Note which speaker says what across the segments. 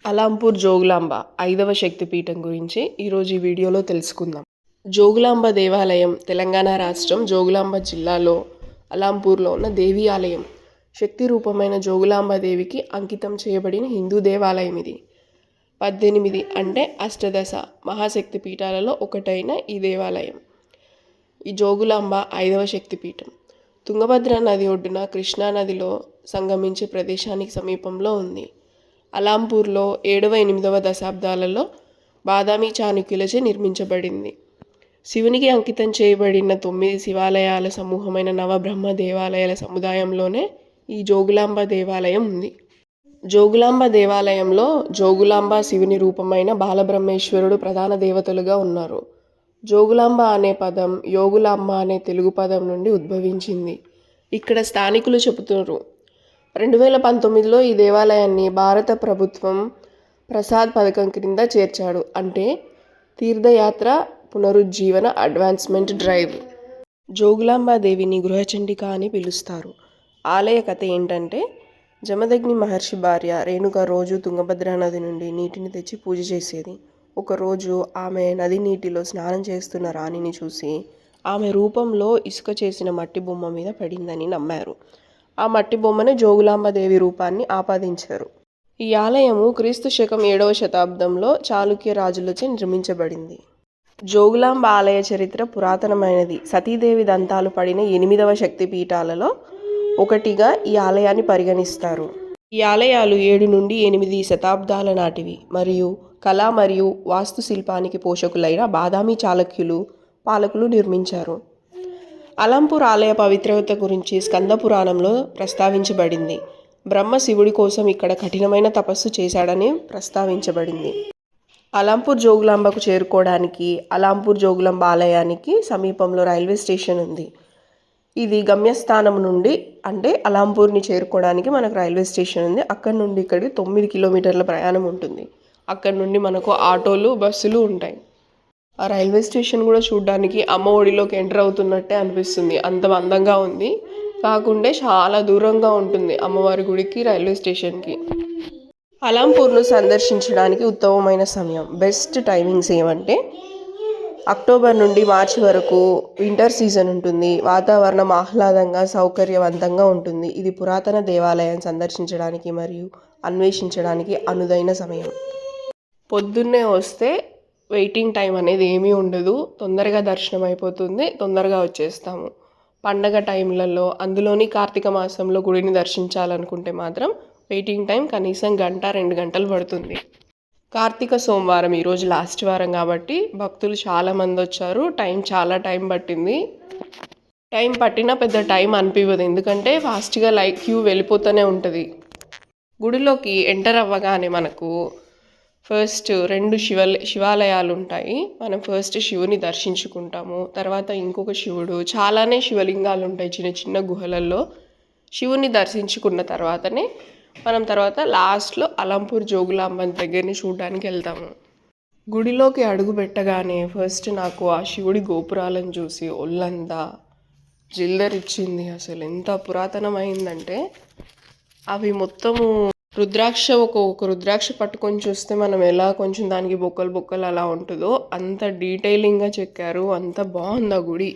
Speaker 1: అలాంపూర్ జోగులాంబ 5వ శక్తిపీఠం గురించి ఈరోజు ఈ వీడియోలో తెలుసుకుందాం. జోగులాంబ దేవాలయం తెలంగాణ రాష్ట్రం జోగులాంబ జిల్లాలో అలాంపూర్లో ఉన్న దేవి ఆలయం. శక్తి రూపమైన జోగులాంబ దేవికి అంకితం చేయబడిన హిందూ దేవాలయం ఇది. 18 అంటే అష్టదశ మహాశక్తి పీఠాలలో ఒకటైన ఈ దేవాలయం. ఈ జోగులాంబ 5వ శక్తిపీఠం తుంగభద్ర నది ఒడ్డున కృష్ణానదిలో సంగమించే ప్రదేశానికి సమీపంలో ఉంది. అలాంపూర్లో 7వ 8వ దశాబ్దాలలో బాదామి చాళుక్యులచే నిర్మించబడింది. శివునికి అంకితం చేయబడిన 9 శివాలయాల సమూహమైన నవబ్రహ్మ దేవాలయాల సముదాయంలోనే ఈ జోగులాంబ దేవాలయం ఉంది. జోగులాంబ దేవాలయంలో జోగులాంబ శివుని రూపమైన బాలబ్రహ్మేశ్వరుడు ప్రధాన దేవతలుగా ఉన్నారు. జోగులాంబ అనే పదం యోగులాంబ అనే తెలుగు పదం నుండి ఉద్భవించింది. ఇక్కడ స్థానికులు చెబుతున్నారు 2019లో ఈ దేవాలయాన్ని భారత ప్రభుత్వం ప్రసాద్ పథకం క్రింద చేర్చాడు. అంటే తీర్థయాత్ర పునరుజ్జీవన అడ్వాన్స్మెంట్ డ్రైవ్. జోగులాంబ దేవిని గృహచండిక అని పిలుస్తారు. ఆలయ కథ ఏంటంటే జమదగ్ని మహర్షి భార్య రేణుక రోజు తుంగభద్ర నది నుండి నీటిని తెచ్చి పూజ చేసేది. ఒకరోజు ఆమె నది నీటిలో స్నానం చేస్తున్న రాణిని చూసి ఆమె రూపంలో ఇసుక చేసిన మట్టి బొమ్మ మీద పడిందని నమ్మారు. ఆ మట్టి బొమ్మనే జోగులాంబ దేవి రూపాన్ని ఆపాదించారు. ఈ ఆలయము క్రీస్తు శకం 7వ శతాబ్దంలో చాళుక్య రాజులచే నిర్మించబడింది. జోగులాంబ ఆలయ చరిత్ర పురాతనమైనది. సతీదేవి దంతాలు పడిన 8వ శక్తిపీఠాలలో ఒకటిగా ఈ ఆలయాన్ని పరిగణిస్తారు. ఈ ఆలయాలు 7 నుండి 8 శతాబ్దాల నాటివి మరియు కళ మరియు వాస్తు శిల్పానికి పోషకులైన బాదామి చాళుక్యులు పాలకులు నిర్మించారు. అలాంపూర్ ఆలయ పవిత్రత గురించి స్కంద పురాణంలో ప్రస్తావించబడింది. బ్రహ్మ శివుడి కోసం ఇక్కడ కఠినమైన తపస్సు చేశాడని ప్రస్తావించబడింది. అలాంపూర్ జోగులాంబకు చేరుకోవడానికి అలాంపూర్ జోగులాంబ ఆలయానికి సమీపంలో రైల్వే స్టేషన్ ఉంది. ఇది గమ్యస్థానం నుండి అంటే అలాంపూర్ని చేరుకోవడానికి మనకు రైల్వే స్టేషన్ ఉంది. అక్కడ నుండి ఇక్కడికి 9 కిలోమీటర్ల ప్రయాణం ఉంటుంది. అక్కడ నుండి మనకు ఆటోలు బస్సులు ఉంటాయి. ఆ రైల్వే స్టేషన్ కూడా చూడడానికి అమ్మ ఒడిలోకి ఎంటర్ అవుతున్నట్టే అనిపిస్తుంది. అంత అందంగా ఉంది. కాకుంటే చాలా దూరంగా ఉంటుంది అమ్మవారి గుడికి రైల్వే స్టేషన్కి. అలాంపూర్ను సందర్శించడానికి ఉత్తమమైన సమయం బెస్ట్ టైమింగ్స్ ఏమంటే అక్టోబర్ నుండి మార్చి వరకు వింటర్ సీజన్ ఉంటుంది. వాతావరణం ఆహ్లాదంగా సౌకర్యవంతంగా ఉంటుంది. ఇది పురాతన దేవాలయం సందర్శించడానికి మరియు అన్వేషించడానికి అనుదైన సమయం. పొద్దున్నే వస్తే వెయిటింగ్ టైం అనేది ఏమీ ఉండదు. తొందరగా దర్శనం అయిపోతుంది. తొందరగా వచ్చేస్తాము. పండగ టైంలలో అందులోని కార్తీక మాసంలో గుడిని దర్శించాలనుకుంటే మాత్రం వెయిటింగ్ టైం కనీసం 1-2 గంటలు పడుతుంది. కార్తీక సోమవారం ఈరోజు లాస్ట్ వారం కాబట్టి భక్తులు చాలామంది వచ్చారు. చాలా టైం పట్టింది. టైం పట్టినా పెద్ద టైం అనిపించదు. ఎందుకంటే ఫాస్ట్గా క్యూ వెళ్ళిపోతూనే ఉంటుంది. గుడిలోకి ఎంటర్ అవ్వగానే మనకు ఫస్ట్ 2 శివాలయాలు ఉంటాయి. మనం ఫస్ట్ శివుని దర్శించుకుంటాము. తర్వాత ఇంకొక శివుడు చాలానే శివలింగాలు ఉంటాయి చిన్న చిన్న గుహలలో. శివుని దర్శించుకున్న తర్వాతనే మనం తర్వాత లాస్ట్లో అలాంపూర్ జోగులాంబ దగ్గరని చూడడానికి వెళ్తాము. గుడిలోకి అడుగు పెట్టగానే ఫస్ట్ నాకు ఆ శివుడి గోపురాలను చూసి ఒళ్ళంతా జిల్దరిచ్చింది. అసలు ఎంత పురాతనమైందంటే అవి మొత్తము ఒక రుద్రాక్ష పట్టుకొని చూస్తే మనం ఎలా కొంచెం దానికి బొక్కలు అలా ఉంటుందో అంత డీటెయిలింగ్గా చెక్కారు. అంత బాగుంది ఆ గుడి.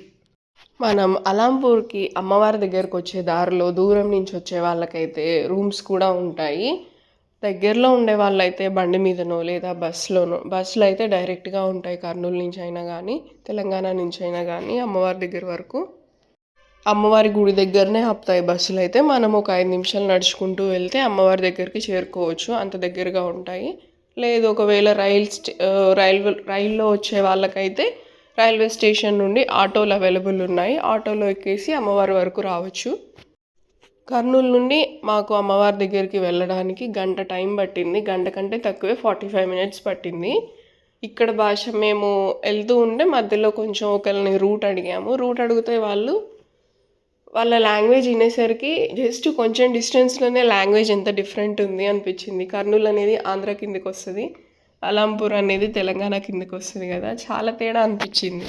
Speaker 1: మనం అలాంపూర్కి అమ్మవారి దగ్గరకు వచ్చే దారిలో దూరం నుంచి వచ్చే వాళ్ళకైతే రూమ్స్ కూడా ఉంటాయి. దగ్గరలో ఉండే వాళ్ళైతే బండి మీదనో లేదా బస్సులో అయితే డైరెక్ట్గా ఉంటాయి. కర్నూలు నుంచి అయినా కానీ తెలంగాణ నుంచి అయినా కానీ అమ్మవారి దగ్గర వరకు అమ్మవారి గుడి దగ్గరనే ఆపుతాయి బస్సులు. అయితే మనం ఒక 5 నిమిషాలు నడుచుకుంటూ వెళ్తే అమ్మవారి దగ్గరికి చేరుకోవచ్చు. అంత దగ్గరగా ఉంటాయి. లేదు ఒకవేళ రైల్లో వచ్చే వాళ్ళకైతే రైల్వే స్టేషన్ నుండి ఆటోలు అవైలబుల్ ఉన్నాయి. ఆటోలో ఎక్కేసి అమ్మవారి వరకు రావచ్చు. కర్నూలు నుండి మాకు అమ్మవారి దగ్గరికి వెళ్ళడానికి 1 గంట టైం పట్టింది. 1 గంట కంటే తక్కువే 45 మినిట్స్ పట్టింది. ఇక్కడ భాష మేము వెళ్తూ ఉంటే మధ్యలో కొంచెం ఒకరిని రూట్ అడిగాము. రూట్ అడిగితే వాళ్ళ లాంగ్వేజ్ వినేసరికి జస్ట్ కొంచెం డిస్టెన్స్లోనే లాంగ్వేజ్ ఎంత డిఫరెంట్ ఉంది అనిపించింది. కర్నూలు అనేది ఆంధ్ర కిందకి వస్తుంది. అలాంపూర్ అనేది తెలంగాణ కిందకి వస్తుంది కదా. చాలా తేడా అనిపించింది.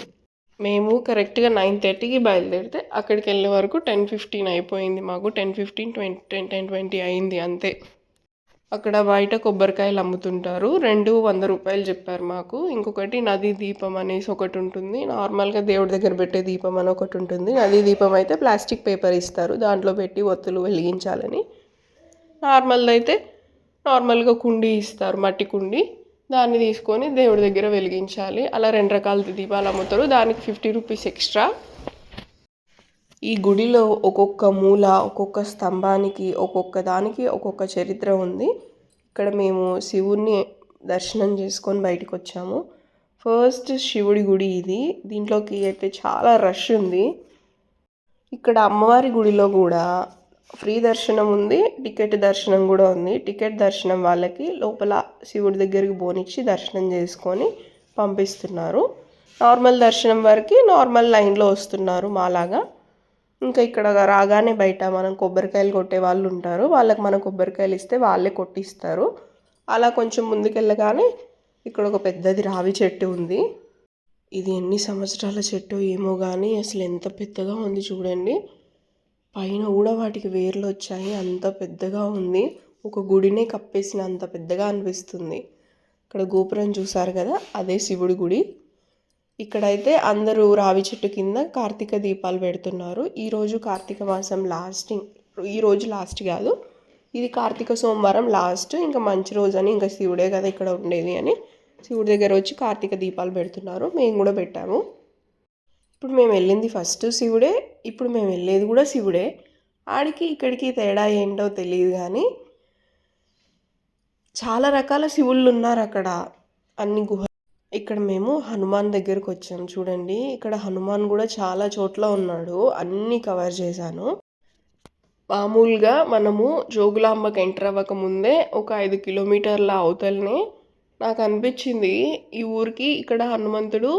Speaker 1: మేము కరెక్ట్గా 9:30కి బయలుదేరితే అక్కడికి వెళ్ళే వరకు 10:15 అయిపోయింది. మాకు 10:15 10:20 అయింది అంతే. అక్కడ బయట కొబ్బరికాయలు అమ్ముతుంటారు. 2 100 రూపాయలు చెప్పారు మాకు. ఇంకొకటి నదీ దీపం అనేసి ఒకటి ఉంటుంది. నార్మల్గా దేవుడి దగ్గర పెట్టే దీపం అని ఒకటి ఉంటుంది. నదీ దీపం అయితే ప్లాస్టిక్ పేపర్ ఇస్తారు, దాంట్లో పెట్టి ఒత్తులు వెలిగించాలని. నార్మల్ది అయితే నార్మల్గా కుండీ ఇస్తారు, మట్టి కుండీ. దాన్ని తీసుకొని దేవుడి దగ్గర వెలిగించాలి. అలా 2 రకాల దీపాలు అమ్ముతారు. దానికి 50 రూపీస్ ఎక్స్ట్రా. ఈ గుడిలో ఒక్కొక్క మూల, ఒక్కొక్క స్తంభానికి, ఒక్కొక్క దానికి ఒక్కొక్క చరిత్ర ఉంది. ఇక్కడ మేము శివుణ్ణి దర్శనం చేసుకొని బయటకు వచ్చాము. ఫస్ట్ శివుడి గుడి ఇది. దీంట్లోకి అయితే చాలా రష్ ఉంది. ఇక్కడ అమ్మవారి గుడిలో కూడా ఫ్రీ దర్శనం ఉంది, టికెట్ దర్శనం కూడా ఉంది. టికెట్ దర్శనం వాళ్ళకి లోపల శివుడి దగ్గరికి పోనిచ్చి దర్శనం చేసుకొని పంపిస్తున్నారు. నార్మల్ దర్శనం వరకు నార్మల్ లైన్లో వస్తున్నారు మాలాగా. ఇంకా ఇక్కడ రాగానే బయట మనం కొబ్బరికాయలు కొట్టే వాళ్ళు ఉంటారు. వాళ్ళకి మనం కొబ్బరికాయలు ఇస్తే వాళ్ళే కొట్టిస్తారు. అలా కొంచెం ముందుకెళ్ళగానే ఇక్కడ ఒక పెద్దది రావి చెట్టు ఉంది. ఇది ఎన్ని సంవత్సరాల చెట్టు ఏమో కానీ అసలు ఎంత పెద్దగా ఉంది చూడండి. పైన కూడా వాటికి వేర్లు వచ్చాయి, అంత పెద్దగా ఉంది. ఒక గుడినే కప్పేసిన అంత పెద్దగా అనిపిస్తుంది. ఇక్కడ గోపురం చూసారు కదా, అదే శివుడి గుడి. ఇక్కడైతే అందరూ రావి చెట్టు కింద కార్తీక దీపాలు పెడుతున్నారు. ఈరోజు కార్తీక మాసం ఈరోజు లాస్ట్ కాదు, ఇది కార్తీక సోమవారం లాస్ట్. ఇంకా మంచి రోజు అని, ఇంకా శివుడే కదా ఇక్కడ ఉండేది అని శివుడి దగ్గర వచ్చి కార్తీక దీపాలు పెడుతున్నారు. మేము కూడా పెట్టాము. ఇప్పుడు మేము వెళ్ళింది ఫస్ట్ శివుడే, ఇప్పుడు మేము వెళ్ళేది కూడా శివుడే. ఆడికి ఇక్కడికి తేడా ఏంటో తెలియదు కానీ చాలా రకాల శివుళ్ళు ఉన్నారు అక్కడ, అన్ని గుహ. ఇక్కడ మేము హనుమాన్ దగ్గరకు వచ్చాము చూడండి. ఇక్కడ హనుమాన్ కూడా చాలా చోట్ల ఉన్నాడు, అన్నీ కవర్ చేశాను. మామూలుగా మనము జోగులాంబకి ఎంటర్ అవ్వక ముందే ఒక 5 కిలోమీటర్ల అవతలనే నాకు అనిపించింది ఈ ఊరికి ఇక్కడ హనుమంతుడు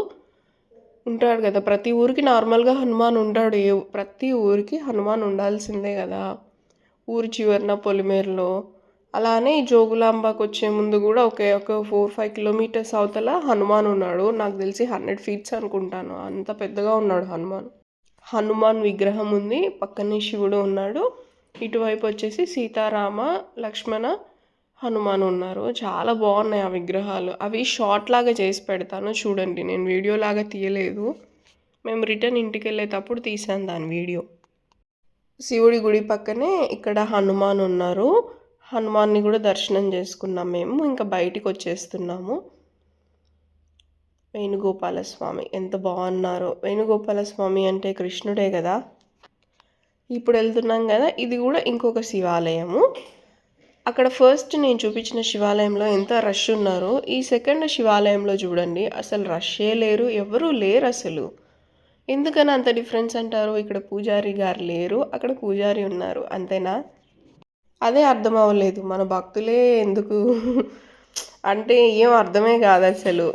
Speaker 1: ఉంటాడు కదా. ప్రతి ఊరికి నార్మల్గా హనుమాన్ ఉంటాడు, ప్రతి ఊరికి హనుమాన్ ఉండాల్సిందే కదా, ఊరి చివరిన పొలిమేరలో. అలానే ఈ జోగులాంబకి వచ్చే ముందు కూడా ఒక 4-5 కిలోమీటర్స్ అవతల హనుమాన్ ఉన్నాడు. నాకు తెలిసి 100 ఫీట్స్ అనుకుంటాను, అంత పెద్దగా ఉన్నాడు హనుమాన్ విగ్రహం ఉంది. పక్కనే శివుడు ఉన్నాడు. ఇటువైపు వచ్చేసి సీతారామ లక్ష్మణ హనుమాన్ ఉన్నారు. చాలా బాగున్నాయి ఆ విగ్రహాలు. అవి షార్ట్ లాగా చేసి పెడతాను చూడండి, నేను వీడియో లాగా తీయలేదు. మేము రిటర్న్ ఇంటికి వెళ్ళేటప్పుడు తీసాను దాని వీడియో. శివుడి గుడి పక్కనే ఇక్కడ హనుమాన్ ఉన్నారు. హనుమాన్ని కూడా దర్శనం చేసుకున్నాం మేము. ఇంకా బయటికి వచ్చేస్తున్నాము. వేణుగోపాలస్వామి ఎంత బాగున్నారో. వేణుగోపాలస్వామి అంటే కృష్ణుడే కదా. ఇప్పుడు వెళ్తున్నాం కదా, ఇది కూడా ఇంకొక శివాలయము. అక్కడ ఫస్ట్ నేను చూపించిన శివాలయంలో ఎంత రష్ ఉన్నారో, ఈ సెకండ్ శివాలయంలో చూడండి అసలు రష్ే లేరు, ఎవరూ లేరు అసలు. ఎందుకని అంత డిఫరెన్స్ అంటారు? ఇక్కడ పూజారి గారు లేరు, అక్కడ పూజారి ఉన్నారు, అంతేనా? అదే అర్థం అవ్వలేదు. మన భక్తులే ఎందుకు అంటే ఏం అర్థమే కాదు అసలు.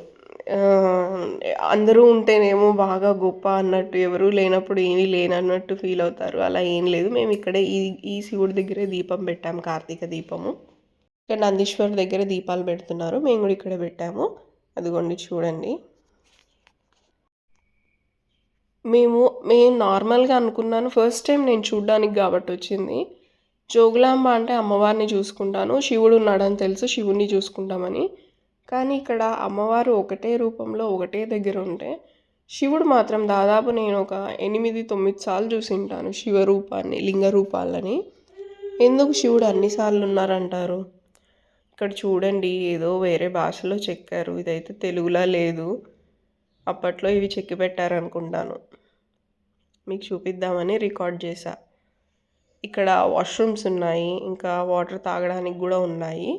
Speaker 1: అందరూ ఉంటేనేమో బాగా గొప్ప అన్నట్టు, ఎవరూ లేనప్పుడు ఏమీ లేనన్నట్టు ఫీల్ అవుతారు. అలా ఏం లేదు. మేము ఇక్కడే ఈ శివుడి దగ్గరే దీపం పెట్టాము, కార్తీక దీపము. ఇక్కడ నందీశ్వర్ దగ్గర దీపాలు పెడుతున్నారు, మేము కూడా ఇక్కడే పెట్టాము. అదిగోండి చూడండి. మేము నార్మల్గా అనుకున్నాను, ఫస్ట్ టైం నేను చూడ్డానికి కాబట్టి వచ్చింది. జోగులాంబ అంటే అమ్మవారిని చూసుకుంటాను, శివుడు ఉన్నాడని తెలుసు, శివుడిని చూసుకుంటామని. కానీ ఇక్కడ అమ్మవారు ఒకటే రూపంలో ఒకటే దగ్గర ఉంటే, శివుడు మాత్రం దాదాపు నేను ఒక 8-9 సార్లు చూసింటాను శివరూపాన్ని, లింగ రూపాలని. ఎందుకు శివుడు అన్నిసార్లు ఉన్నారంటారు? ఇక్కడ చూడండి, ఏదో వేరే భాషలో చెక్కారు, ఇదైతే తెలుగులా లేదు. అప్పట్లో ఇవి చెక్కి పెట్టారనుకుంటాను, మీకు చూపిద్దామని రికార్డ్ చేశా. ఇక్కడ వాష్రూమ్స్ ఉన్నాయి, ఇంకా వాటర్ తాగడానికి కూడా ఉన్నాయి.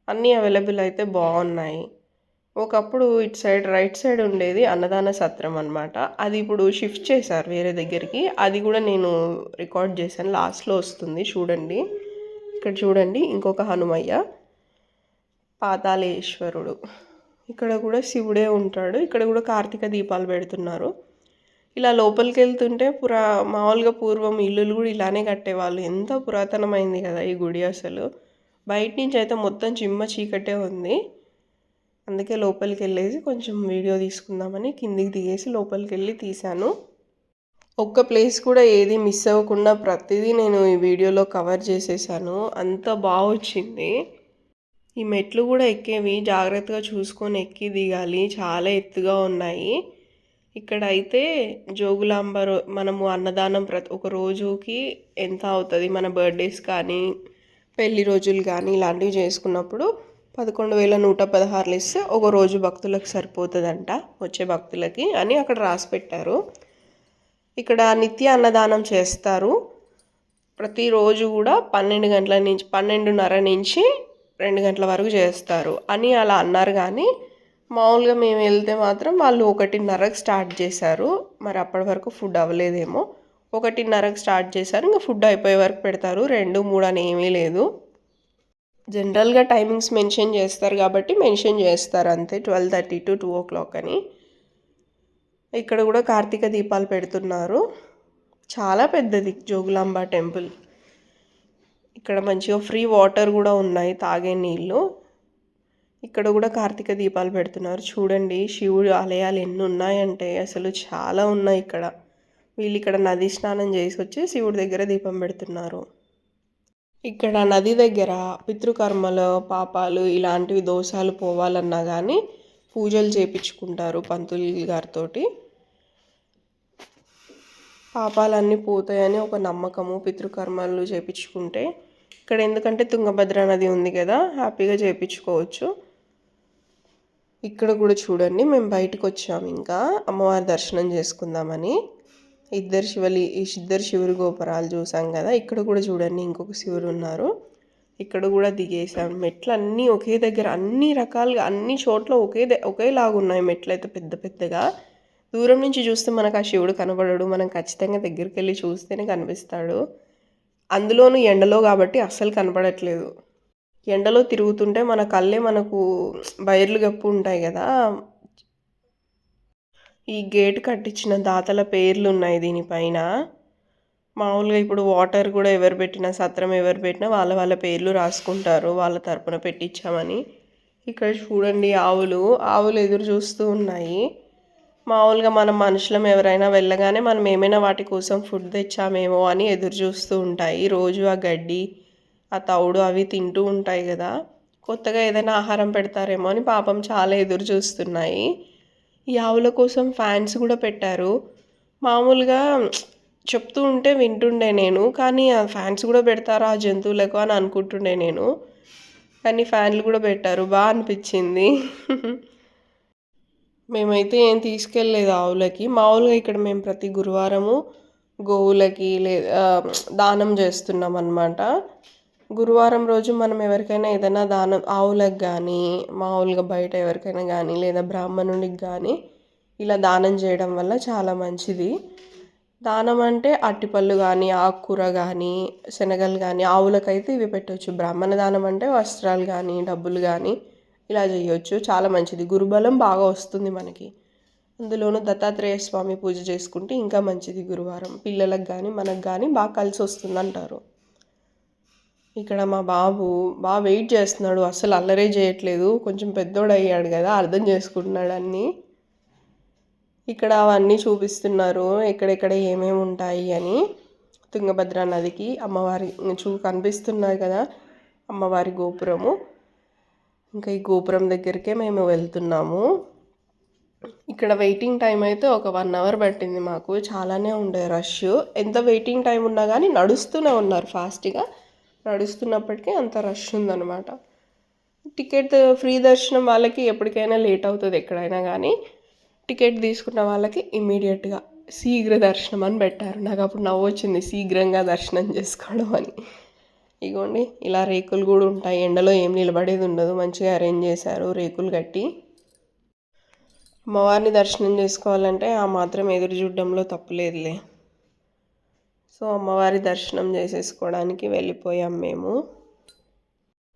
Speaker 1: అన్నీ అవైలబుల్ అయితే బాగున్నాయి. ఒకప్పుడు ఇటు సైడ్ రైట్ సైడ్ ఉండేది అన్నదాన సత్రం అనమాట. అది ఇప్పుడు షిఫ్ట్ చేశారు వేరే దగ్గరికి. అది కూడా నేను రికార్డ్ చేశాను, లాస్ట్లో వస్తుంది చూడండి. ఇక్కడ చూడండి ఇంకొక హనుమయ్య, పాతాళేశ్వరుడు. ఇక్కడ కూడా శివుడే ఉంటాడు. ఇక్కడ కూడా కార్తీక దీపాలు పెడుతున్నారు. ఇలా లోపలికి వెళ్తుంటే మామూలుగా పూర్వం ఇల్లులు కూడా ఇలానే కట్టేవాళ్ళు. ఎంత పురాతనమైంది కదా ఈ గుడి అసలు. బయట నుంచి అయితే మొత్తం చిమ్మ చీకటే ఉంది. అందుకే లోపలికి వెళ్ళేసి కొంచెం వీడియో తీసుకుందామని కిందికి దిగేసి లోపలికి వెళ్ళి తీశాను. ఒక్క ప్లేస్ కూడా ఏది మిస్ అవ్వకుండా ప్రతిదీ నేను ఈ వీడియోలో కవర్ చేసేసాను. అంత బాగా వచ్చింది. ఈ మెట్లు కూడా ఎక్కేవి జాగ్రత్తగా చూసుకొని ఎక్కి దిగాలి, చాలా ఎత్తుగా ఉన్నాయి. ఇక్కడ అయితే జోగులాంబ మనము అన్నదానం ఒక రోజుకి ఎంత అవుతుంది, మన బర్త్డేస్ కానీ పెళ్లి రోజులు కానీ ఇలాంటివి చేసుకున్నప్పుడు 11,116 ఇస్తే ఒక రోజు భక్తులకు సరిపోతుందంట, వచ్చే భక్తులకి అని అక్కడ రాసి పెట్టారు. ఇక్కడ నిత్య అన్నదానం చేస్తారు. ప్రతిరోజు కూడా 12:30 నుంచి 2 గంటల వరకు చేస్తారు అని అలా అన్నారు. కానీ మామూలుగా మేము వెళ్తే మాత్రం వాళ్ళు 1:30కి స్టార్ట్ చేశారు. మరి అప్పటి వరకు ఫుడ్ అవ్వలేదేమో. 1:30కి స్టార్ట్ చేశారు, ఇంకా ఫుడ్ అయిపోయే వరకు పెడతారు. 2, 3 అని ఏమీ లేదు. జనరల్గా టైమింగ్స్ మెన్షన్ చేస్తారు కాబట్టి మెన్షన్ చేస్తారు అంతే, 12:30 to 2 o'clock అని. ఇక్కడ కూడా కార్తీక దీపాలు పెడుతున్నారు. చాలా పెద్దది జోగులాంబ టెంపుల్. ఇక్కడ మంచిగా ఫ్రీ వాటర్ కూడా ఉన్నాయి, తాగే నీళ్ళు. ఇక్కడ కూడా కార్తీక దీపాలు పెడుతున్నారు. చూడండి శివుడు ఆలయాలు ఎన్ని ఉన్నాయంటే అసలు చాలా ఉన్నాయి ఇక్కడ. వీళ్ళు ఇక్కడ నది స్నానం చేసి వచ్చి శివుడి దగ్గర దీపం పెడుతున్నారు. ఇక్కడ నది దగ్గర పితృకర్మలు, పాపాలు ఇలాంటివి దోషాలు పోవాలన్నా కానీ పూజలు చేయించుకుంటారు పంతులు గారితో. పాపాలన్నీ పోతాయని ఒక నమ్మకము, పితృకర్మలు చేయించుకుంటే. ఇక్కడ ఎందుకంటే తుంగభద్ర నది ఉంది కదా, హ్యాపీగా చేయించుకోవచ్చు. ఇక్కడ కూడా చూడండి, మేము బయటకు వచ్చాము ఇంకా అమ్మవారి దర్శనం చేసుకుందామని. ఇద్దరు శివుడి గోపురాలు చూసాం కదా. ఇక్కడ కూడా చూడండి ఇంకొక శివుడు ఉన్నారు. ఇక్కడ కూడా దిగేసాం. మెట్లు అన్నీ ఒకే దగ్గర, అన్ని రకాలుగా అన్ని చోట్ల ఒకేలాగా ఉన్నాయి మెట్లు అయితే పెద్ద పెద్దగా. దూరం నుంచి చూస్తే మనకు ఆ శివుడు కనబడడు, మనం ఖచ్చితంగా దగ్గరికి వెళ్ళి చూస్తేనే కనిపిస్తాడు. అందులోనూ ఎండలో కాబట్టి అస్సలు కనపడట్లేదు. ఎండలో తిరుగుతుంటే మన కళ్ళే మనకు బయర్లు గప్పు ఉంటాయి కదా. ఈ గేట్ కట్టించిన దాతల పేర్లు ఉన్నాయి దీనిపైన. మామూలుగా ఇప్పుడు వాటర్ కూడా ఎవరు పెట్టినా, సత్రం ఎవరు పెట్టినా వాళ్ళ పేర్లు రాసుకుంటారు, వాళ్ళ తరపున పెట్టించామని. ఇక్కడ చూడండి ఆవులు ఎదురు చూస్తూ ఉన్నాయి. మామూలుగా మనం మనుషులం ఎవరైనా వెళ్ళగానే మనం ఏమైనా వాటి కోసం ఫుడ్ తెచ్చామేమో అని ఎదురు చూస్తూ ఉంటాయి. రోజు ఆ గడ్డి, ఆ తౌడు అవి తింటూ ఉంటాయి కదా. కొత్తగా ఏదైనా ఆహారం పెడతారేమో అని పాపం చాలా ఎదురు చూస్తున్నాయి. ఈ ఆవుల కోసం ఫ్యాన్స్ కూడా పెట్టారు. మామూలుగా చెప్తూ ఉంటే వింటుండే నేను, కానీ ఆ ఫ్యాన్స్ కూడా పెడతారా ఆ జంతువులకు అని అనుకుంటుండే నేను. కానీ ఫ్యాన్లు కూడా పెట్టారు, బాగా అనిపించింది. మేమైతే ఏం తీసుకెళ్ళలేదు ఆవులకి. మామూలుగా ఇక్కడ మేము ప్రతి గురువారము గోవులకి దానం చేస్తున్నాం అన్నమాట. గురువారం రోజు మనం ఎవరికైనా ఏదైనా దానం, ఆవులకు కానీ మామూలుగా బయట ఎవరికైనా కానీ లేదా బ్రాహ్మణునికి కానీ ఇలా దానం చేయడం వల్ల చాలా మంచిది. దానం అంటే అట్టిపళ్ళు కానీ, ఆకుకూర కానీ, శనగలు కానీ, ఆవులకైతే ఇవి పెట్టవచ్చు. బ్రాహ్మణ దానం అంటే వస్త్రాలు కానీ, డబ్బులు కానీ ఇలా చేయొచ్చు. చాలా మంచిది, గురుబలం బాగా వస్తుంది మనకి. అందులోనూ దత్తాత్రేయ స్వామి పూజ చేసుకుంటే ఇంకా మంచిది. గురువారం పిల్లలకు కానీ మనకు కానీ బాగా కలిసి వస్తుంది అంటారు. ఇక్కడ మా బాబు బాగా వెయిట్ చేస్తున్నాడు, అసలు అల్లరే చేయట్లేదు. కొంచెం పెద్దోడు అయ్యాడు కదా, అర్థం చేసుకుంటున్నాడు అన్నీ. ఇక్కడ అవన్నీ చూపిస్తున్నారు ఎక్కడెక్కడ ఏమేమి ఉంటాయి అని. తుంగభద్ర నదికి అమ్మవారి కనిపిస్తున్నారు కదా, అమ్మవారి గోపురము. ఇంకా ఈ గోపురం దగ్గరికే మేము వెళ్తున్నాము. ఇక్కడ వెయిటింగ్ టైం అయితే ఒక 1 hour పట్టింది మాకు. చాలానే ఉండే రష్. ఎంత వెయిటింగ్ టైం ఉన్నా కానీ నడుస్తూనే ఉన్నారు ఫాస్ట్గా. నడుస్తున్నప్పటికీ అంత రష్ ఉందన్నమాట. టికెట్ ఫ్రీ దర్శనం వాళ్ళకి ఎప్పటికైనా లేట్ అవుతుంది ఎక్కడైనా కానీ. టికెట్ తీసుకున్న వాళ్ళకి ఇమ్మీడియట్గా శీఘ్ర దర్శనం అని పెట్టారు. నాకు అప్పుడు నవ్వు వచ్చింది, శీఘ్రంగా దర్శనం చేసుకోవడం అని. ఇగోండి ఇలా రేకులు కూడా ఉంటాయి, ఎండలో ఏం నిలబడేది ఉండదు, మంచిగా అరేంజ్ చేశారు రేకులు కట్టి. అమ్మవారిని దర్శనం చేసుకోవాలంటే ఆ మాత్రం ఎదురు చూడడంలో తప్పులేదులే. సో అమ్మవారి దర్శనం చేసేసుకోవడానికి వెళ్ళిపోయాం మేము.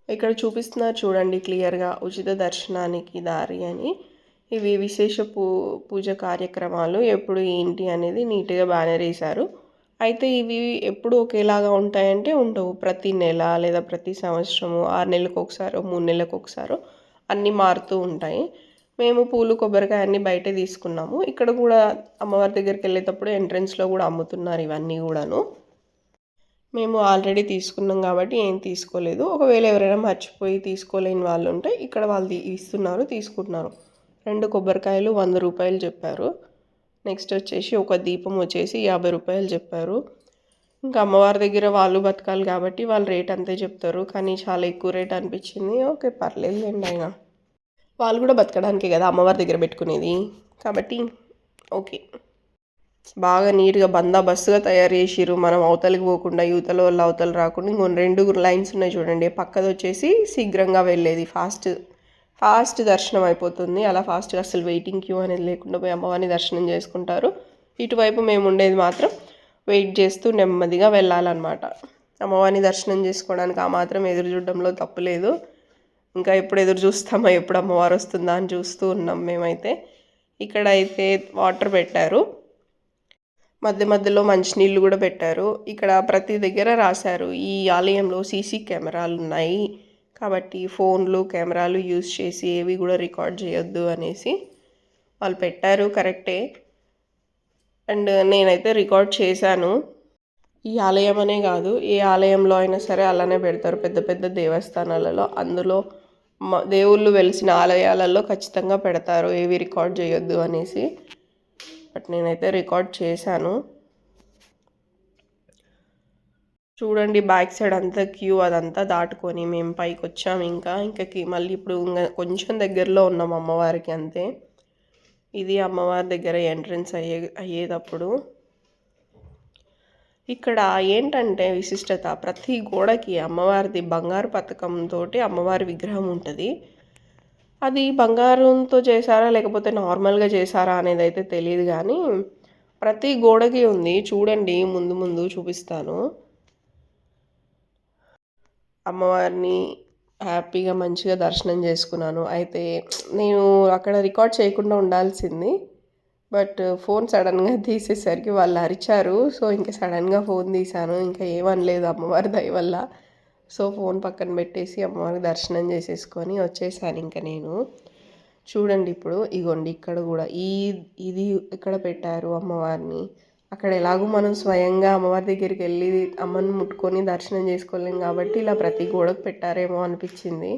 Speaker 1: ఇక్కడ చూపిస్తున్నారు చూడండి క్లియర్గా, ఉచిత దర్శనానికి దారి అని. ఇవి విశేష పూజ కార్యక్రమాలు ఎప్పుడు ఏంటి అనేది నీట్గా బ్యానర్ వేశారు. అయితే ఇవి ఎప్పుడు ఒకేలాగా ఉంటాయంటే ఉండవు. ప్రతి నెల లేదా ప్రతి సంవత్సరము, 6 నెలలకు ఒకసారో 3 నెలలకు ఒకసారో అన్నీ మారుతూ ఉంటాయి. మేము పూలు కొబ్బరికాయ అన్నీ బయటే తీసుకున్నాము. ఇక్కడ కూడా అమ్మవారి దగ్గరికి వెళ్ళేటప్పుడు ఎంట్రన్స్లో కూడా అమ్ముతున్నారు ఇవన్నీ కూడాను. మేము ఆల్రెడీ తీసుకున్నాం కాబట్టి ఏం తీసుకోలేదు. ఒకవేళ ఎవరైనా మర్చిపోయి తీసుకోలేని వాళ్ళు ఉంటే ఇక్కడ వాళ్ళు ఇస్తున్నారు, తీసుకుంటున్నారు. 2 కొబ్బరికాయలు 100 రూపాయలు చెప్పారు. నెక్స్ట్ వచ్చేసి ఒక దీపం వచ్చేసి 50 రూపాయలు చెప్పారు. ఇంకా అమ్మవారి దగ్గర వాళ్ళు బతకాలి కాబట్టి వాళ్ళు రేట్ అంతే చెప్తారు, కానీ చాలా ఎక్కువ రేట్ అనిపించింది. ఓకే పర్లేదులేండి, అయినా వాళ్ళు కూడా బతకడానికే కదా అమ్మవారి దగ్గర పెట్టుకునేది కాబట్టి ఓకే. బాగా నీట్గా బందోబస్తుగా తయారు చేసిర్రు. మనం అవతలికి పోకుండా యువతల వాళ్ళు అవతల రాకుండా ఇంకొన్ని 2 లైన్స్ ఉన్నాయి చూడండి. పక్కది వచ్చేసి శీఘ్రంగా వెళ్ళేది, ఫాస్ట్ దర్శనం అయిపోతుంది. అలా ఫాస్ట్గా అసలు వెయిటింగ్ క్యూ అనేది లేకుండా పోయి అమ్మవారిని దర్శనం చేసుకుంటారు. ఇటువైపు మేము ఉండేది మాత్రం వెయిట్ చేస్తూ నెమ్మదిగా వెళ్ళాలన్నమాట. అమ్మవారిని దర్శనం చేసుకోవడానికి ఆ మాత్రం ఎదురు చూడడంలో తప్పులేదు. ఇంకా ఎప్పుడు ఎదురు చూస్తామో ఎప్పుడు అమ్మవారు వస్తుందా అని చూస్తూ ఉన్నాం మేమైతే. ఇక్కడ అయితే వాటర్ పెట్టారు, మధ్య మధ్యలో మంచినీళ్ళు కూడా పెట్టారు. ఇక్కడ ప్రతి దగ్గర రాశారు ఈ ఆలయంలో సీసీ కెమెరాలు ఉన్నాయి కాబట్టి ఫోన్లు కెమెరాలు యూజ్ చేసి ఏవి కూడా రికార్డ్ చేయొద్దు అనేసి వాళ్ళు పెట్టారు, కరెక్టే. అండ్ నేనైతే రికార్డ్ చేశాను. ఈ ఆలయం అనే కాదు, ఏ ఆలయంలో అయినా సరే అలానే పెడతారు, పెద్ద పెద్ద దేవస్థానాలలో. అందులో దేవుళ్ళు వెలిసిన ఆలయాలలో ఖచ్చితంగా పెడతారు ఏవి రికార్డ్ చేయొద్దు అనేసి. బట్ నేనైతే రికార్డ్ చేశాను. చూడండి బ్యాక్ సైడ్ అంతా క్యూ, అదంతా దాటుకొని మేము పైకి వచ్చాము. ఇంకా మళ్ళీ ఇప్పుడు కొంచెం దగ్గరలో ఉన్నాం అమ్మవారికి అంతే. ఇది అమ్మవారి దగ్గర ఎంట్రన్స్ అయ్యేటప్పుడు. ఇక్కడ ఏంటంటే విశిష్టత, ప్రతి గోడకి అమ్మవారిది బంగారు పతకంతో అమ్మవారి విగ్రహం ఉంటుంది. అది బంగారంతో చేశారా లేకపోతే నార్మల్గా చేశారా అనేది అయితే తెలియదు, కానీ ప్రతి గోడకి ఉంది. చూడండి, ముందు ముందు చూపిస్తాను. అమ్మవారిని హ్యాపీగా మంచిగా దర్శనం చేసుకున్నాను. అయితే నేను అక్కడ రికార్డ్ చేయకుండా ఉండాల్సింది, బట్ ఫోన్ సడన్గా తీసేసరికి వాళ్ళు అరిచారు. సో ఇంకా సడన్గా ఫోన్ తీశాను. ఇంకా ఏమనలేదు అమ్మవారి దయ వల్ల. సో ఫోన్ పక్కన పెట్టేసి అమ్మవారి దర్శనం చేసేసుకొని వచ్చేసాను ఇంకా నేను. చూడండి ఇప్పుడు ఇగోండి, ఇక్కడ కూడా ఇది ఇక్కడ పెట్టారు అమ్మవారిని. అక్కడ ఎలాగో మనం స్వయంగా అమ్మవారి దగ్గరికి వెళ్ళి అమ్మని ముట్టుకొని దర్శనం చేసుకోలేం కాబట్టి ఇలా ప్రతి గోడకు పెట్టారేమో అనిపించింది.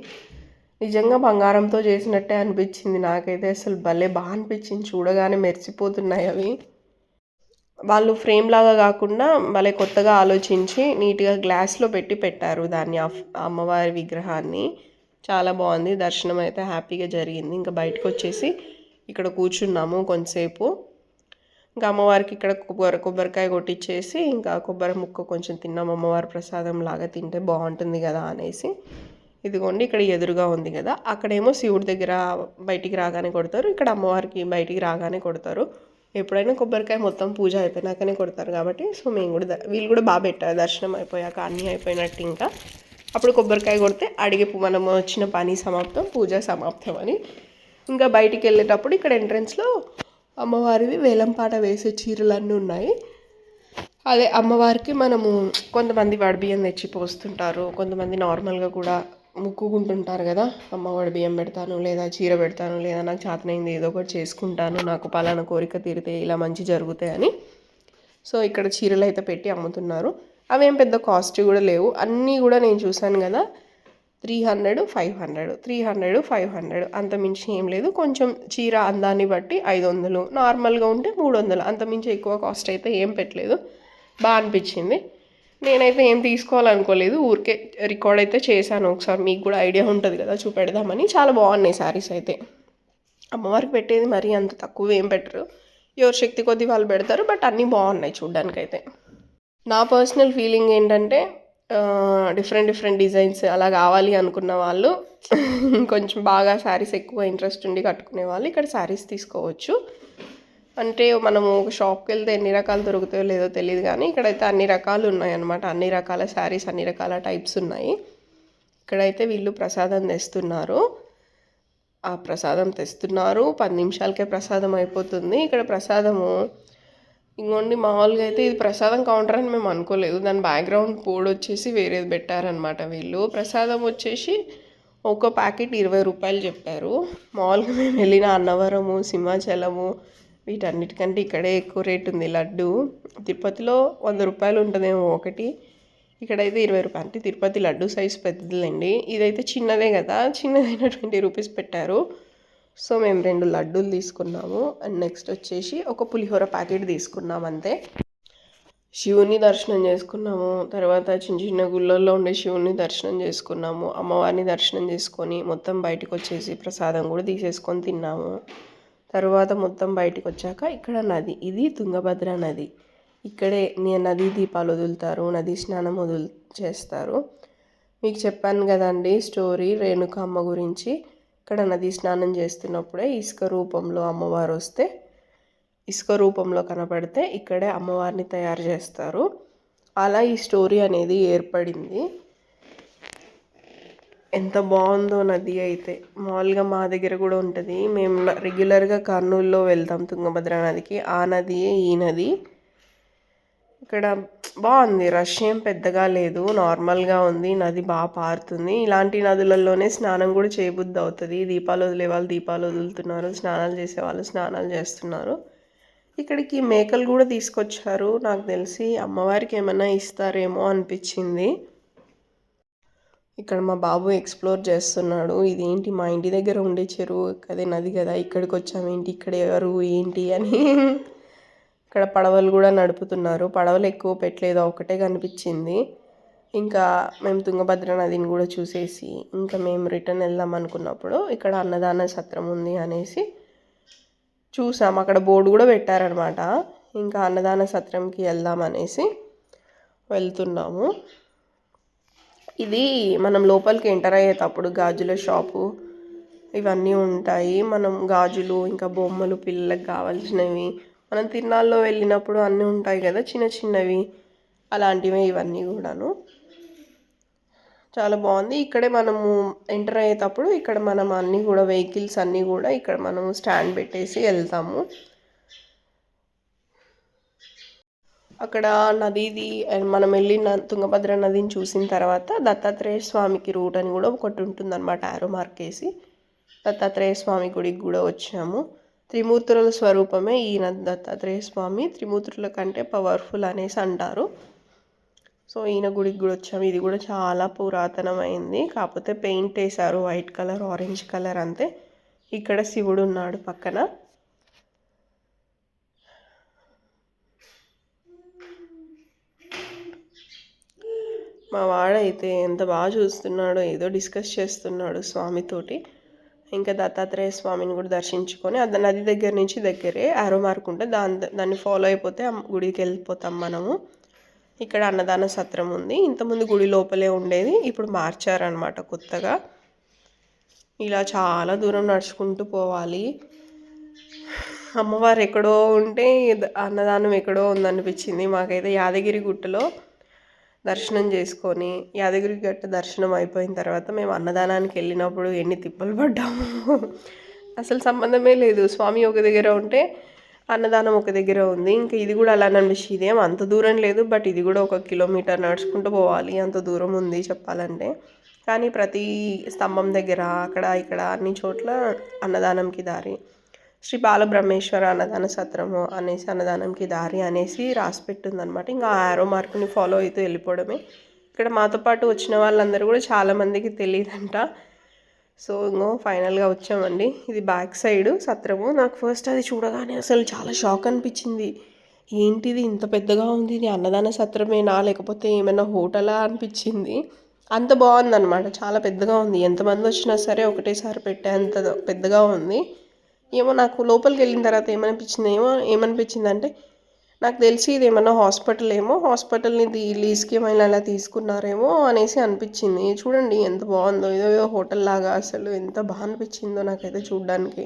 Speaker 1: నిజంగా బంగారంతో చేసినట్టే అనిపించింది నాకైతే. అసలు భలే బాగా అనిపించింది, చూడగానే మెరిసిపోతున్నాయి అవి. వాళ్ళు ఫ్రేమ్ లాగా కాకుండా భలే కొత్తగా ఆలోచించి నీట్గా గ్లాస్లో పెట్టారు దాన్ని, అమ్మవారి విగ్రహాన్ని. చాలా బాగుంది. దర్శనం అయితే హ్యాపీగా జరిగింది. ఇంకా బయటకు వచ్చేసి ఇక్కడ కూర్చున్నాము కొంతసేపు. ఇంకా అమ్మవారికి ఇక్కడ కొబ్బరికాయ కొట్టించేసి ఇంకా కొబ్బరి ముక్క కొంచెం తిన్నాము. అమ్మవారి ప్రసాదం లాగా తింటే బాగుంటుంది కదా అనేసి. ఇదిగోండి ఇక్కడ ఎదురుగా ఉంది కదా, అక్కడేమో శివుడి దగ్గర బయటికి రాగానే కొడతారు, ఇక్కడ అమ్మవారికి బయటికి రాగానే కొడతారు. ఎప్పుడైనా కొబ్బరికాయ మొత్తం పూజ అయిపోయినాకనే కొడతారు కాబట్టి. సో మేము కూడా వీళ్ళు కూడా బాగా పెట్టారు, దర్శనం అయిపోయాక అన్నీ అయిపోయినట్టు. ఇంకా అప్పుడు కొబ్బరికాయ కొడితే అడిగి మనం వచ్చిన పని సమాప్తం, పూజ సమాప్తం అని. ఇంకా బయటికి వెళ్ళేటప్పుడు ఇక్కడ ఎంట్రన్స్లో అమ్మవారివి వేలంపాట వేసే చీరలన్నీ ఉన్నాయి. అదే అమ్మవారికి మనము కొంతమంది వడిబియ్యం తెచ్చి పోస్తుంటారు, కొంతమంది నార్మల్గా కూడా ముక్కుకుంటుంటారు కదా, అమ్మవాడి బియ్యం పెడతాను లేదా చీర పెడతాను లేదా నాకు చేతనైంది ఏదో ఒకటి చేసుకుంటాను, నాకు పలానా కోరిక తీరితే ఇలా మంచి జరుగుతాయని. సో ఇక్కడ చీరలు అయితే పెట్టి అమ్ముతున్నారు. అవేం పెద్ద కాస్ట్ కూడా లేవు. అన్నీ కూడా నేను చూశాను కదా 300, 500, 300, 500, అంత మించి ఏం లేదు. కొంచెం చీర అందాన్ని బట్టి 500, నార్మల్గా ఉంటే 300, అంత మించి ఎక్కువ కాస్ట్ అయితే ఏం పెట్టలేదు. బాగా అనిపించింది. నేనైతే ఏం తీసుకోవాలనుకోలేదు, ఊరికే రికార్డ్ అయితే చేశాను. ఒకసారి మీకు కూడా ఐడియా ఉంటుంది కదా చూపెడదామని. చాలా బాగున్నాయి శారీస్ అయితే. అమ్మవారికి పెట్టేది మరీ అంత తక్కువ ఏం పెట్టరు, ఎవరి శక్తి కొద్దీ వాళ్ళు పెడతారు. బట్ అన్నీ బాగున్నాయి చూడ్డానికైతే. నా పర్సనల్ ఫీలింగ్ ఏంటంటే డిఫరెంట్ డిజైన్స్ అలా కావాలి అనుకున్న వాళ్ళు, కొంచెం బాగా శారీస్ ఎక్కువ ఇంట్రెస్ట్ ఉండి కట్టుకునే వాళ్ళు ఇక్కడ శారీస్ తీసుకోవచ్చు. అంటే మనము ఒక షాప్కి వెళ్తే ఎన్ని రకాలు దొరుకుతాయో లేదో తెలియదు, కానీ ఇక్కడైతే అన్ని రకాలు ఉన్నాయన్నమాట. అన్ని రకాల శారీస్, అన్ని రకాల టైప్స్ ఉన్నాయి. ఇక్కడైతే వీళ్ళు ప్రసాదం తెస్తున్నారు. ఆ ప్రసాదం తెస్తున్నారు, 10 నిమిషాలకే ప్రసాదం అయిపోతుంది. ఇక్కడ ప్రసాదము ఇంకోండి, మామూలుగా అయితే ఇది ప్రసాదం కౌంటర్ అని మేము అనుకోలేదు. దాని బ్యాక్గ్రౌండ్ బోర్డు వచ్చేసి వేరేది పెట్టారనమాట వీళ్ళు. ప్రసాదం వచ్చేసి ఒక ప్యాకెట్ 20 రూపాయలు చెప్పారు. మామూలుగా మేము వెళ్ళిన అన్నవరము, సింహాచలము వీటన్నిటికంటే ఇక్కడే ఎక్కువ రేట్ ఉంది లడ్డు. తిరుపతిలో 100 రూపాయలు ఉంటుందేమో ఒకటి, ఇక్కడైతే 20 రూపాయలు. అంటే తిరుపతి లడ్డు సైజ్ పెద్దదిలేండి, ఇదైతే చిన్నదే కదా, చిన్నదైనా 20 రూపీస్ పెట్టారు. సో మేము 2 లడ్డూలు తీసుకున్నాము. అండ్ నెక్స్ట్ వచ్చేసి ఒక పులిహోర ప్యాకెట్ తీసుకున్నాం అంతే. శివుని దర్శనం చేసుకున్నాము. తర్వాత చిన్న చిన్న గుళ్ళల్లో ఉండే శివుని దర్శనం చేసుకున్నాము. అమ్మవారిని దర్శనం చేసుకొని మొత్తం బయటకు వచ్చేసి ప్రసాదం కూడా తీసేసుకొని తిన్నాము. తర్వాత మొత్తం బయటకు వచ్చాక ఇక్కడ నది, ఇది తుంగభద్ర నది. ఇక్కడే నదీ దీపాలు వదులుతారు, నదీ స్నానం చేస్తారు. మీకు చెప్పాను కదండి స్టోరీ రేణుకమ్మ గురించి. ఇక్కడ నదీ స్నానం చేస్తున్నప్పుడే ఇసుక రూపంలో అమ్మవారు వస్తే, ఇసుక రూపంలో కనపడితే ఇక్కడే అమ్మవారిని తయారు చేస్తారు. అలా ఈ స్టోరీ అనేది ఏర్పడింది. ఎంత బాగుందో నది అయితే. మామూలుగా మా దగ్గర కూడా ఉంటుంది, మేము రెగ్యులర్గా కర్నూలులో వెళ్తాం తుంగభద్ర నదికి. ఆ నదియే ఈ నది. ఇక్కడ బాగుంది, రష్ ఏం పెద్దగా లేదు, నార్మల్గా ఉంది. నది బాగా పారుతుంది. ఇలాంటి నదులలోనే స్నానం కూడా చేయబుద్ధి అవుతుంది. దీపాలు వదిలే వాళ్ళు దీపాలు వదులుతున్నారు, స్నానాలు చేసే వాళ్ళు స్నానాలు చేస్తున్నారు. ఇక్కడికి మేకలు కూడా తీసుకొచ్చారు. నాకు తెలిసి అమ్మవారికి ఏమైనా ఇస్తారేమో అనిపించింది. ఇక్కడ మా బాబు ఎక్స్ప్లోర్ చేస్తున్నాడు. ఇదేంటి మా ఇంటి దగ్గర ఉండే చెరువు అదే నది కదా, ఇక్కడికి వచ్చామేంటి, ఇక్కడ ఎవరు ఏంటి అని. ఇక్కడ పడవలు కూడా నడుపుతున్నారు. పడవలు ఎక్కువ పెట్టలేదు, ఒకటే కనిపించింది. ఇంకా మేము తుంగభద్ర నదిని కూడా చూసేసి ఇంకా మేము రిటర్న్ వెళ్దాం అనుకున్నప్పుడు ఇక్కడ అన్నదాన సత్రం ఉంది అనేసి చూసాం. అక్కడ బోర్డు కూడా పెట్టారనమాట. ఇంకా అన్నదాన సత్రంకి వెళ్దాం అనేసి వెళ్తున్నాము. ఇది మనం లోపలికి ఎంటర్ అయ్యేటప్పుడు గాజుల షాపు ఇవన్నీ ఉంటాయి. మనం గాజులు ఇంకా బొమ్మలు పిల్లలకు కావాల్సినవి, మనం తిరునాళ్ళలో వెళ్ళినప్పుడు అన్నీ ఉంటాయి కదా చిన్న చిన్నవి, అలాంటివి ఇవన్నీ కూడాను. చాలా బాగుంది. ఇక్కడే మనము ఎంటర్ అయ్యేటప్పుడు ఇక్కడ మనం అన్నీ కూడా వెహికల్స్ అన్నీ కూడా ఇక్కడ మనము స్టాండ్ పెట్టేసి వెళ్తాము. అక్కడ నదిది మనం వెళ్ళిన తుంగభద్ర నదిని చూసిన తర్వాత దత్తాత్రేయ స్వామికి రూట్ అని కూడా ఒకటి ఉంటుందన్నమాట, ఆరో మార్క్ వేసి. దత్తాత్రేయ స్వామి గుడికి కూడా వచ్చాము. త్రిమూర్తుల స్వరూపమే ఈ దత్తాత్రేయ స్వామి, త్రిమూర్తుల కంటే పవర్ఫుల్ అనేసి అంటారు. సో ఈయన గుడికి కూడా వచ్చాము. ఇది కూడా చాలా పురాతనమైంది, కాకపోతే పెయింట్ వేశారు వైట్ కలర్ ఆరెంజ్ కలర్ అంతే. ఇక్కడ శివుడు ఉన్నాడు పక్కన. మా వాడైతే ఎంత బాగా చూస్తున్నాడో, ఏదో డిస్కస్ చేస్తున్నాడు స్వామితోటి. ఇంకా దత్తాత్రేయ స్వామిని కూడా దర్శించుకొని అది నది దగ్గర నుంచి దగ్గరే ఆరో మార్క్ ఉంటే దాన్ని ఫాలో అయిపోతే గుడికి వెళ్ళిపోతాం మనము. ఇక్కడ అన్నదాన సత్రం ఉంది. ఇంతకుముందు గుడి లోపలే ఉండేది, ఇప్పుడు మార్చారనమాట కొత్తగా. ఇలా చాలా దూరం నడుచుకుంటూ పోవాలి. అమ్మవారు ఎక్కడో ఉంటే అన్నదానం ఎక్కడో ఉందనిపించింది మాకైతే. యాదగిరి గుట్టలో దర్శనం చేసుకొని యాదగిరి గట్ట దర్శనం అయిపోయిన తర్వాత మేము అన్నదానానికి వెళ్ళినప్పుడు ఎన్ని తిప్పలు పడ్డాము. అసలు సంబంధమే లేదు, స్వామి ఒక దగ్గర ఉంటే అన్నదానం ఒక దగ్గర ఉంది. ఇంకా ఇది కూడా అలా అనిపించింది. ఇదేం అంత దూరం లేదు, బట్ ఇది కూడా 1 కిలోమీటర్ నడుచుకుంటూ పోవాలి, అంత దూరం ఉంది చెప్పాలంటే. కానీ ప్రతి స్తంభం దగ్గర అక్కడ ఇక్కడ అన్ని చోట్ల అన్నదానంకి దారి, శ్రీ బాలబ్రహ్మేశ్వర అన్నదాన సత్రము అనేసి అన్నదానంకి దారి అనేసి రాసి పెట్టిందనమాట. ఇంకా ఆరో మార్క్ని ఫాలో అవుతూ వెళ్ళిపోవడమే. ఇక్కడ మాతో పాటు వచ్చిన వాళ్ళందరూ కూడా చాలామందికి తెలియదంట. సో ఇంకో ఫైనల్గా వచ్చామండి. ఇది బ్యాక్ సైడ్ సత్రము. నాకు ఫస్ట్ అది చూడగానే అసలు చాలా షాక్ అనిపించింది. ఏంటిది ఇంత పెద్దగా ఉంది, ఇది అన్నదాన సత్రమేనా లేకపోతే ఏమైనా హోటలా అనిపించింది. అంత బాగుందన్నమాట, చాలా పెద్దగా ఉంది. ఎంతమంది వచ్చినా సరే ఒకటేసారి పెట్టే అంత పెద్దగా ఉంది. ఏమో నాకు లోపలికి వెళ్ళిన తర్వాత ఏమనిపించింది అంటే, నాకు తెలిసి ఇది ఏమన్నా హాస్పిటల్ ఏమో, హాస్పిటల్ని లీజ్కి ఏమైనా అలా తీసుకున్నారేమో అనేసి అనిపించింది. చూడండి ఎంత బాగుందో, ఏదో హోటల్ లాగా. అసలు ఎంత బాగా అనిపించిందో నాకైతే చూడడానికి.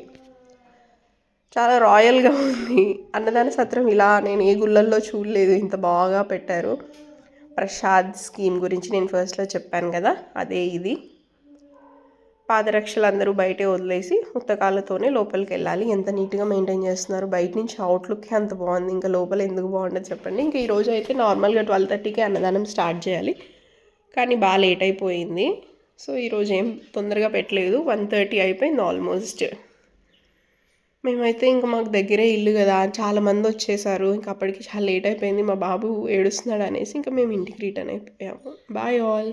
Speaker 1: చాలా రాయల్గా ఉంది. అన్నదాన సత్రం ఇలా నేను ఏ గుళ్ళల్లో చూడలేదు, ఇంత బాగా పెట్టారు. ప్రసాద్ స్కీమ్ గురించి నేను ఫస్ట్లో చెప్పాను కదా, అదే ఇది. పాదరక్షలు అందరూ బయటే వదిలేసి ఉత్తకాలతోనే లోపలికి వెళ్ళాలి. ఎంత నీట్గా మెయింటైన్ చేస్తున్నారు. బయట నుంచి అవుట్లుక్కే అంత బాగుంది, ఇంకా లోపల ఎందుకు బాగుండదు చెప్పండి. ఇంకా ఈరోజు అయితే నార్మల్గా 12:30కే అన్నదానం స్టార్ట్ చేయాలి, కానీ బాగా లేట్ అయిపోయింది. సో ఈరోజు ఏం తొందరగా పెట్టలేదు, 1:30 అయిపోయింది ఆల్మోస్ట్. మేమైతే ఇంకా మాకు దగ్గరే ఇల్లు కదా, చాలామంది వచ్చేసారు. ఇంకా అప్పటికి చాలా లేట్ అయిపోయింది, మా బాబు ఏడుస్తున్నాడు అనేసి ఇంకా మేము ఇంటికి రిటర్న్ అయిపోయాము. Bye all.